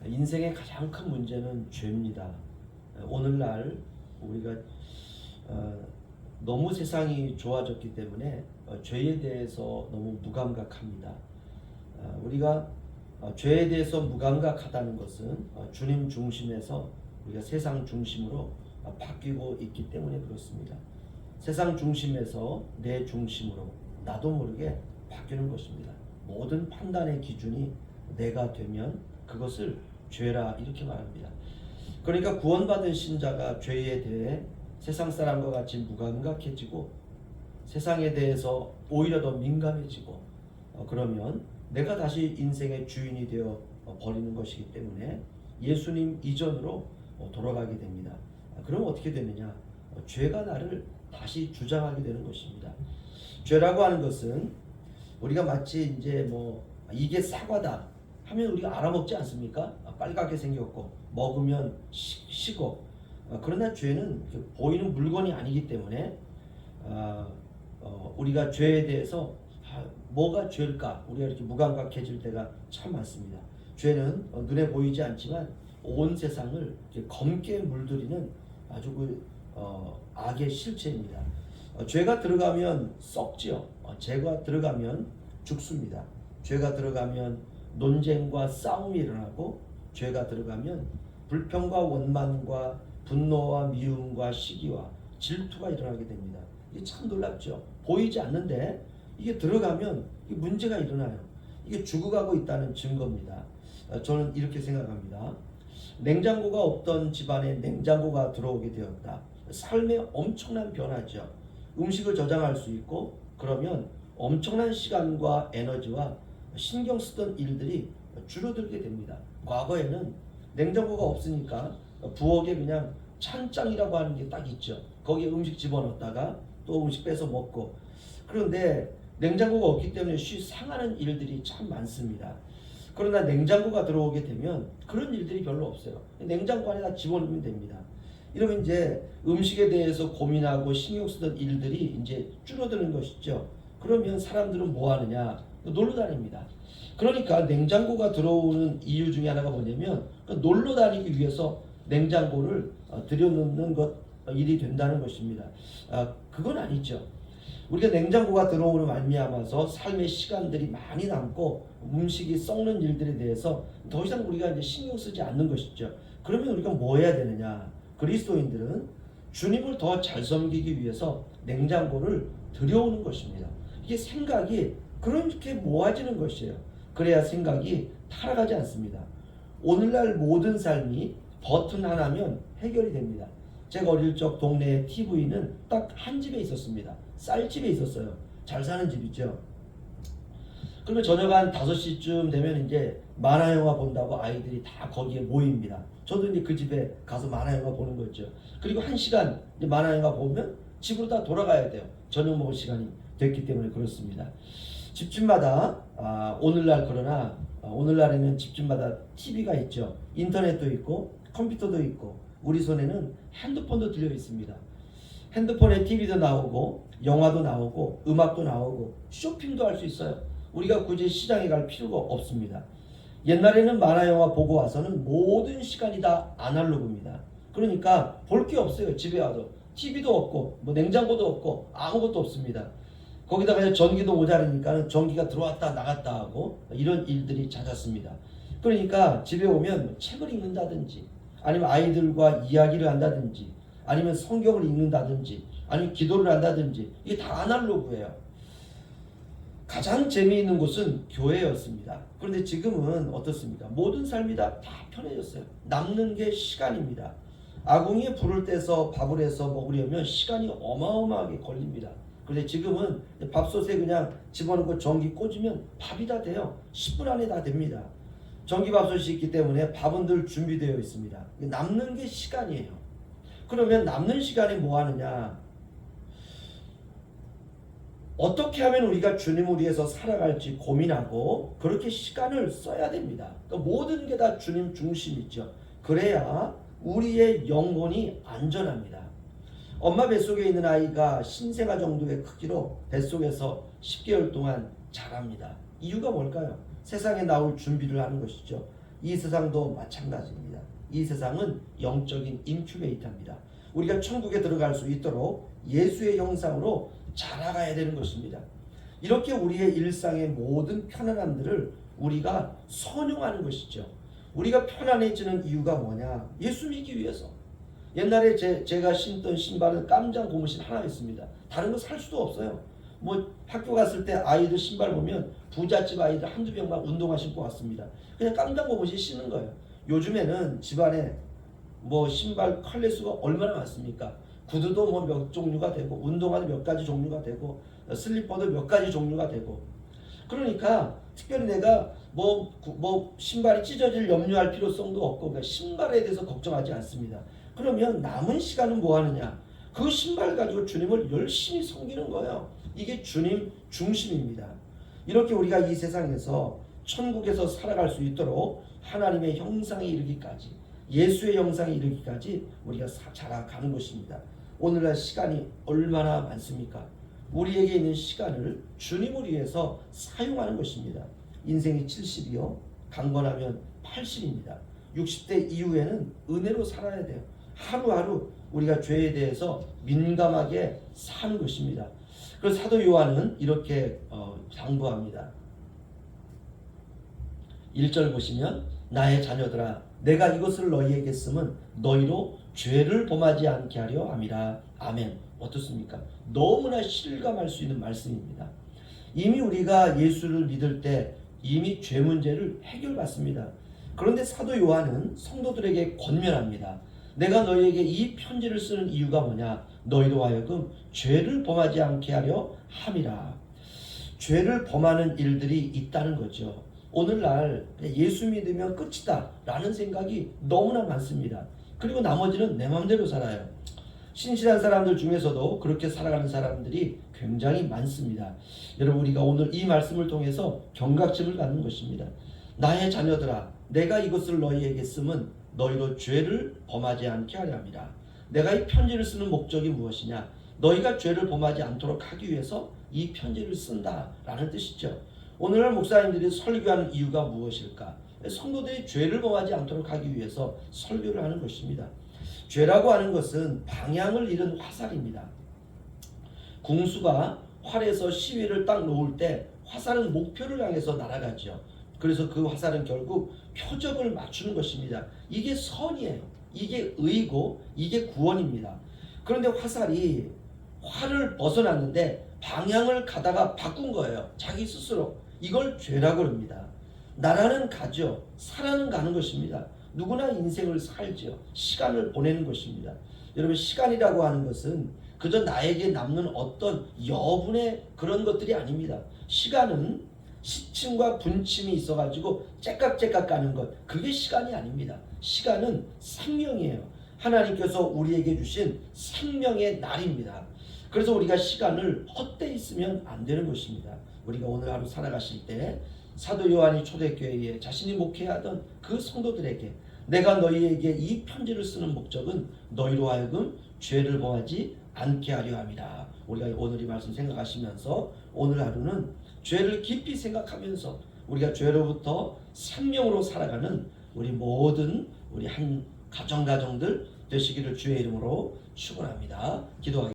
인생의 가장 큰 문제는 죄입니다. 오늘날 우리가 너무 세상이 좋아졌기 때문에 죄에 대해서 너무 무감각합니다. 우리가 죄에 대해서 무감각하다는 것은 주님 중심에서 우리가 세상 중심으로 바뀌고 있기 때문에 그렇습니다. 세상 중심에서 내 중심으로 나도 모르게 바뀌는 것입니다. 모든 판단의 기준이 내가 되면 그것을 죄라 이렇게 말합니다. 그러니까 구원받은 신자가 죄에 대해 세상 사람과 같이 무감각해지고 세상에 대해서 오히려 더 민감해지고 그러면 내가 다시 인생의 주인이 되어 버리는 것이기 때문에 예수님 이전으로 돌아가게 됩니다. 그럼 어떻게 되느냐? 죄가 나를 다시 주장하게 되는 것입니다. 죄라고 하는 것은 우리가 마치 이제 이게 사과다 하면 우리가 알아먹지 않습니까? 빨갛게 생겼고 먹으면 시고 그러나 죄는 보이는 물건이 아니기 때문에 우리가 죄에 대해서 뭐가 죄일까? 우리가 이렇게 무감각해질 때가 참 많습니다. 죄는 눈에 보이지 않지만 온 세상을 검게 물들이는 아주 악의 실체입니다. 죄가 들어가면 썩지요. 죄가 들어가면 죽습니다. 죄가 들어가면 논쟁과 싸움이 일어나고 죄가 들어가면 불평과 원망과 분노와 미움과 시기와 질투가 일어나게 됩니다. 이게 참 놀랍죠. 보이지 않는데 이게 들어가면 문제가 일어나요. 이게 죽어가고 있다는 증거입니다. 저는 이렇게 생각합니다. 냉장고가 없던 집안에 냉장고가 들어오게 되었다. 삶에 엄청난 변화죠. 음식을 저장할 수 있고 그러면 엄청난 시간과 에너지와 신경 쓰던 일들이 줄어들게 됩니다. 과거에는 냉장고가 없으니까 부엌에 그냥 찬장이라고 하는 게 딱 있죠. 거기에 음식 집어넣었다가 또 음식 빼서 먹고. 그런데 냉장고가 없기 때문에 상하는 일들이 참 많습니다. 그러나 냉장고가 들어오게 되면 그런 일들이 별로 없어요. 냉장고 안에다 집어넣으면 됩니다. 이러면 이제 음식에 대해서 고민하고 신경 쓰던 일들이 이제 줄어드는 것이죠. 그러면 사람들은 뭐 하느냐? 놀러 다닙니다. 그러니까 냉장고가 들어오는 이유 중에 하나가 뭐냐면 놀러 다니기 위해서 냉장고를 들여놓는 일이 된다는 것입니다. 그건 아니죠. 우리가 냉장고가 들어오는 말미암아서 삶의 시간들이 많이 남고 음식이 썩는 일들에 대해서 더 이상 우리가 이제 신경 쓰지 않는 것이죠. 그러면 우리가 뭐 해야 되느냐? 그리스도인들은 주님을 더 잘 섬기기 위해서 냉장고를 들여오는 것입니다. 이게 생각이 그렇게 모아지는 것이에요. 그래야 생각이 타락하지 않습니다. 오늘날 모든 삶이 버튼 하나면 해결이 됩니다. 제가 어릴 적 동네에 TV는 딱 한 집에 있었습니다. 쌀집에 있었어요. 잘 사는 집이죠. 그러면 저녁 한 5시쯤 되면 이제 만화영화 본다고 아이들이 다 거기에 모입니다. 저도 이제 그 집에 가서 만화영화 보는 거죠. 그리고 1시간 이제 만화영화 보면 집으로 다 돌아가야 돼요. 저녁 먹을 시간이 됐기 때문에 그렇습니다. 집집마다 그러나 오늘날에는 집집마다 TV가 있죠. 인터넷도 있고 컴퓨터도 있고 우리 손에는 핸드폰도 들려 있습니다. 핸드폰에 TV도 나오고 영화도 나오고 음악도 나오고 쇼핑도 할 수 있어요. 우리가 굳이 시장에 갈 필요가 없습니다. 옛날에는 만화영화 보고 와서는 모든 시간이 다 아날로그입니다. 그러니까 볼 게 없어요. 집에 와도 TV도 없고 냉장고도 없고 아무것도 없습니다. 거기다가 전기도 모자르니까 전기가 들어왔다 나갔다 하고 이런 일들이 잦았습니다. 그러니까 집에 오면 책을 읽는다든지 아니면 아이들과 이야기를 한다든지 아니면 성경을 읽는다든지 아니면 기도를 한다든지 이게 다 아날로그예요. 가장 재미있는 곳은 교회였습니다. 그런데 지금은 어떻습니까? 모든 삶이 다 편해졌어요. 남는 게 시간입니다. 아궁이에 불을 떼서 밥을 해서 먹으려면 시간이 어마어마하게 걸립니다. 그런데 지금은 밥솥에 그냥 집어넣고 전기 꽂으면 밥이 다 돼요. 10분 안에 다 됩니다. 전기밥솥이 있기 때문에 밥은 늘 준비되어 있습니다. 남는 게 시간이에요. 그러면 남는 시간에 뭐 하느냐? 어떻게 하면 우리가 주님을 위해서 살아갈지 고민하고 그렇게 시간을 써야 됩니다. 그러니까 모든 게 다 주님 중심이죠. 그래야 우리의 영혼이 안전합니다. 엄마 뱃속에 있는 아이가 신생아 정도의 크기로 뱃속에서 10개월 동안 자랍니다. 이유가 뭘까요? 세상에 나올 준비를 하는 것이죠. 이 세상도 마찬가지입니다. 이 세상은 영적인 인큐베이터입니다. 우리가 천국에 들어갈 수 있도록 예수의 형상으로 자라가야 되는 것입니다. 이렇게 우리의 일상의 모든 편안함들을 우리가 선용하는 것이죠. 우리가 편안해지는 이유가 뭐냐? 예수 믿기 위해서. 옛날에 제가 신던 신발은 깜장 고무신 하나였습니다. 다른 거 살 수도 없어요. 뭐 학교 갔을 때 아이들 신발 보면 부잣집 아이들 한두 병만 운동화 신고 왔습니다. 그냥 깜장 고무신 신는 거예요. 요즘에는 집안에 뭐 신발 컬레 수가 얼마나 많습니까? 구두도 뭐 몇 종류가 되고, 운동화도 몇 가지 종류가 되고, 슬리퍼도 몇 가지 종류가 되고. 그러니까 특별히 내가 뭐 신발이 찢어질 염려할 필요성도 없고, 그러니까 신발에 대해서 걱정하지 않습니다. 그러면 남은 시간은 뭐 하느냐? 그 신발 가지고 주님을 열심히 섬기는 거예요. 이게 주님 중심입니다. 이렇게 우리가 이 세상에서 천국에서 살아갈 수 있도록 하나님의 형상에 이르기까지, 예수의 형상에 이르기까지 우리가 자라가는 것입니다. 오늘날 시간이 얼마나 많습니까? 우리에게 있는 시간을 주님을 위해서 사용하는 것입니다. 인생이 70이요, 강건하면 80입니다. 60대 이후에는 은혜로 살아야 돼요. 하루하루 우리가 죄에 대해서 민감하게 사는 것입니다. 그래서 사도 요한은 이렇게 당부합니다. 1절 보시면, 나의 자녀들아, 내가 이것을 너희에게 쓰면 너희로 죄를 범하지 않게 하려 함이라. 아멘. 어떻습니까? 너무나 실감할 수 있는 말씀입니다. 이미 우리가 예수를 믿을 때 이미 죄 문제를 해결받습니다. 그런데 사도 요한은 성도들에게 권면합니다. 내가 너희에게 이 편지를 쓰는 이유가 뭐냐? 너희로 하여금 죄를 범하지 않게 하려 함이라. 죄를 범하는 일들이 있다는 거죠. 오늘날 예수 믿으면 끝이다 라는 생각이 너무나 많습니다. 그리고 나머지는 내 마음대로 살아요. 신실한 사람들 중에서도 그렇게 살아가는 사람들이 굉장히 많습니다. 여러분, 우리가 오늘 이 말씀을 통해서 경각심을 갖는 것입니다. 나의 자녀들아, 내가 이것을 너희에게 쓰면 너희로 죄를 범하지 않게 하려 함이라. 내가 이 편지를 쓰는 목적이 무엇이냐? 너희가 죄를 범하지 않도록 하기 위해서 이 편지를 쓴다라는 뜻이죠. 오늘날 목사님들이 설교하는 이유가 무엇일까? 성도들이 죄를 범하지 않도록 하기 위해서 설교를 하는 것입니다. 죄라고 하는 것은 방향을 잃은 화살입니다. 궁수가 활에서 시위를 딱 놓을 때 화살은 목표를 향해서 날아가죠. 그래서 그 화살은 결국 표적을 맞추는 것입니다. 이게 선이에요. 이게 의고 이게 구원입니다. 그런데 화살이 활을 벗어났는데 방향을 가다가 바꾼 거예요. 자기 스스로. 이걸 죄라고 합니다. 나라는 가죠. 살아는 가는 것입니다. 누구나 인생을 살죠. 시간을 보내는 것입니다. 여러분, 시간이라고 하는 것은 그저 나에게 남는 어떤 여분의 그런 것들이 아닙니다. 시간은 시침과 분침이 있어가지고 째깍째깍 가는 것, 그게 시간이 아닙니다. 시간은 생명이에요. 하나님께서 우리에게 주신 생명의 날입니다. 그래서 우리가 시간을 헛되이 쓰면 안 되는 것입니다. 우리가 오늘 하루 살아가실 때 사도 요한이 초대교회에 자신이 목회하던 그 성도들에게, 내가 너희에게 이 편지를 쓰는 목적은 너희로 하여금 죄를 범하지 않게 하려 함이라. 우리가 오늘 이 말씀 생각하시면서 오늘 하루는 죄를 깊이 생각하면서 우리가 죄로부터 생명으로 살아가는 우리 모든 우리 한 가정들 되시기를 주의 이름으로 축원합니다. 기도하겠습니다.